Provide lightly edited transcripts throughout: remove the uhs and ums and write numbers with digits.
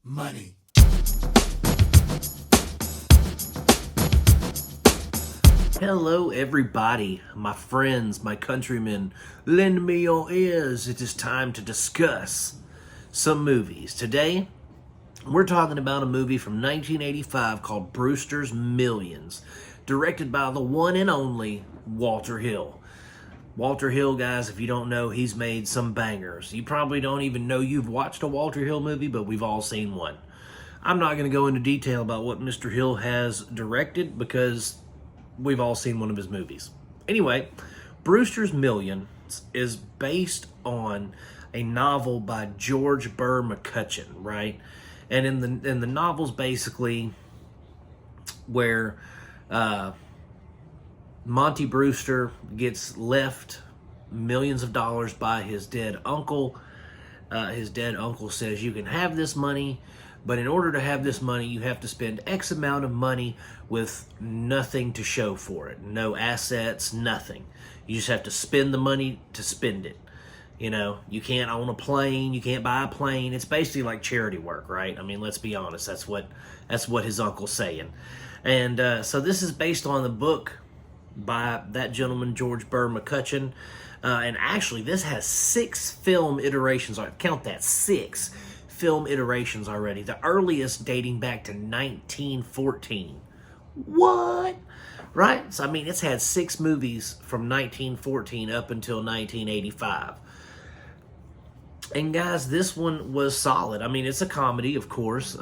money. Hello, everybody, my friends, my countrymen. Lend me your ears. It is time to discuss some movies. Today, we're talking about a movie from 1985 called Brewster's Millions, directed by the one and only Walter Hill. Walter Hill, guys, if you don't know, he's made some bangers. You probably don't even know you've watched a Walter Hill movie, but we've all seen one. I'm not going to go into detail about what Mr. Hill has directed because we've all seen one of his movies. Anyway, Brewster's Millions is based on a novel by George Burr McCutcheon, right? And in the novel's basically where Monty Brewster gets left millions of dollars by his dead uncle. His dead uncle says, you can have this money, but in order to have this money, you have to spend X amount of money with nothing to show for it. No assets, nothing. You just have to spend the money to spend it. You know, you can't own a plane, you can't buy a plane. It's basically like charity work, right? I mean, let's be honest. That's what his uncle's saying. And so this is based on the book by that gentleman, George Burr McCutcheon. And actually, this has 6 film iterations. Count that, 6 film iterations already. The earliest dating back to 1914. What? Right? So, I mean, it's had 6 movies from 1914 up until 1985. And guys, this one was solid. I mean, it's a comedy, of course.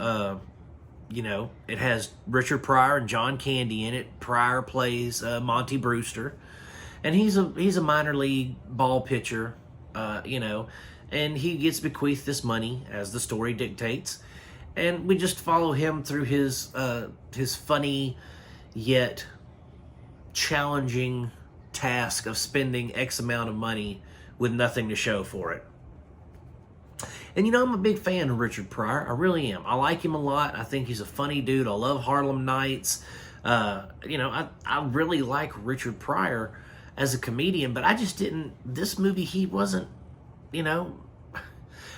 You know, it has Richard Pryor and John Candy in it. Pryor plays Monty Brewster, and he's a minor league ball pitcher. You know, and he gets bequeathed this money as the story dictates, and we just follow him through his funny yet challenging task of spending X amount of money with nothing to show for it. And, you know, I'm a big fan of Richard Pryor. I really am. I like him a lot. I think he's a funny dude. I love Harlem Nights. You know, I really like Richard Pryor as a comedian, but I just didn't, this movie, he wasn't, you know,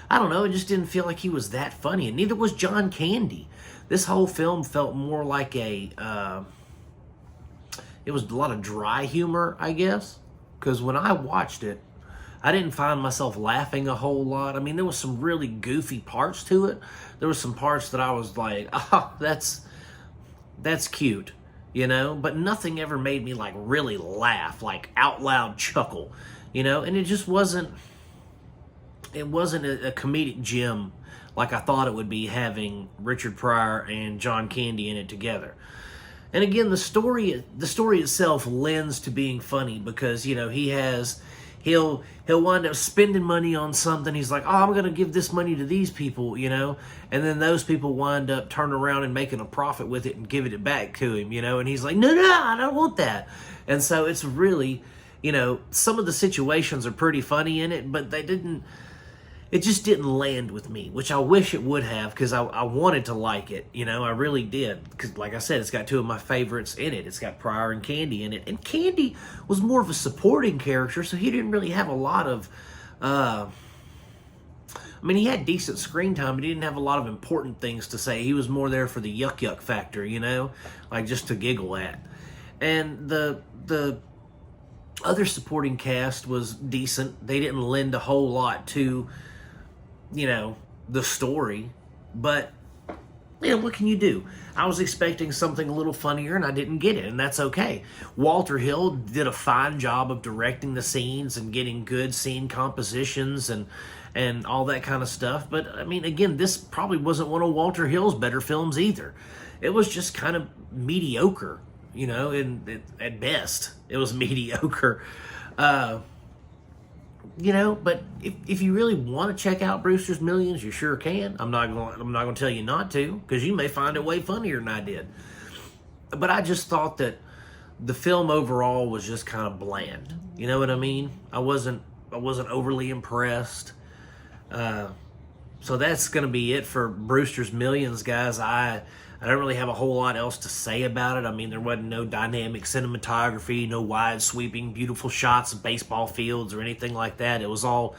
I don't know, it just didn't feel like he was that funny, and neither was John Candy. This whole film felt more like it was a lot of dry humor, I guess, because when I watched it, I didn't find myself laughing a whole lot. I mean, there was some really goofy parts to it. There was some parts that I was like, that's cute, you know? But nothing ever made me, like, really laugh, like, out loud chuckle, you know? And it just wasn't, a comedic gem like I thought it would be, having Richard Pryor and John Candy in it together. And again, the story itself lends to being funny because, you know, he'll wind up spending money on something. He's like, oh, I'm going to give this money to these people, you know, and then those people wind up turning around and making a profit with it and giving it back to him, you know, and he's like, no, I don't want that. And so it's really, you know, some of the situations are pretty funny in it, but it just didn't land with me, which I wish it would have, because I wanted to like it, you know, I really did, because like I said, it's got 2 of my favorites in it. It's got Pryor and Candy in it, and Candy was more of a supporting character, so he didn't really have a lot of, I mean, he had decent screen time, but he didn't have a lot of important things to say. He was more there for the yuck factor, you know, like just to giggle at. And the other supporting cast was decent. They didn't lend a whole lot to, you know, the story, but, you know, what can you do? I was expecting something a little funnier, and I didn't get it, and that's okay. Walter Hill did a fine job of directing the scenes and getting good scene compositions and all that kind of stuff, but, I mean, again, this probably wasn't one of Walter Hill's better films either. It was just kind of mediocre, you know, at best, it was mediocre. You know, but if you really want to check out Brewster's Millions, you sure can. I'm not going to tell you not to, because you may find it way funnier than I did. But I just thought that the film overall was just kind of bland. You know what I mean? I wasn't overly impressed. So that's going to be it for Brewster's Millions, guys. I don't really have a whole lot else to say about it. I mean, there wasn't no dynamic cinematography, no wide sweeping, beautiful shots of baseball fields or anything like that. It was all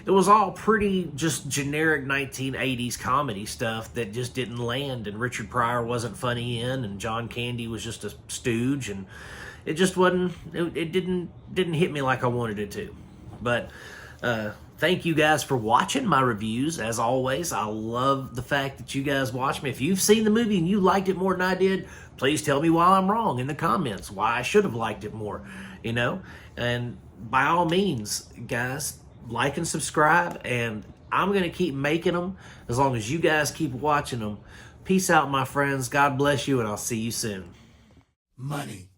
it was all pretty just generic 1980s comedy stuff that just didn't land, and Richard Pryor wasn't funny in, and John Candy was just a stooge, and it just wasn't, it didn't hit me like I wanted it to. But thank you guys for watching my reviews. As always, I love the fact that you guys watch me. If you've seen the movie and you liked it more than I did, please tell me why I'm wrong in the comments, why I should have liked it more, you know? And by all means, guys, like and subscribe, and I'm going to keep making them as long as you guys keep watching them. Peace out, my friends. God bless you, and I'll see you soon. Money.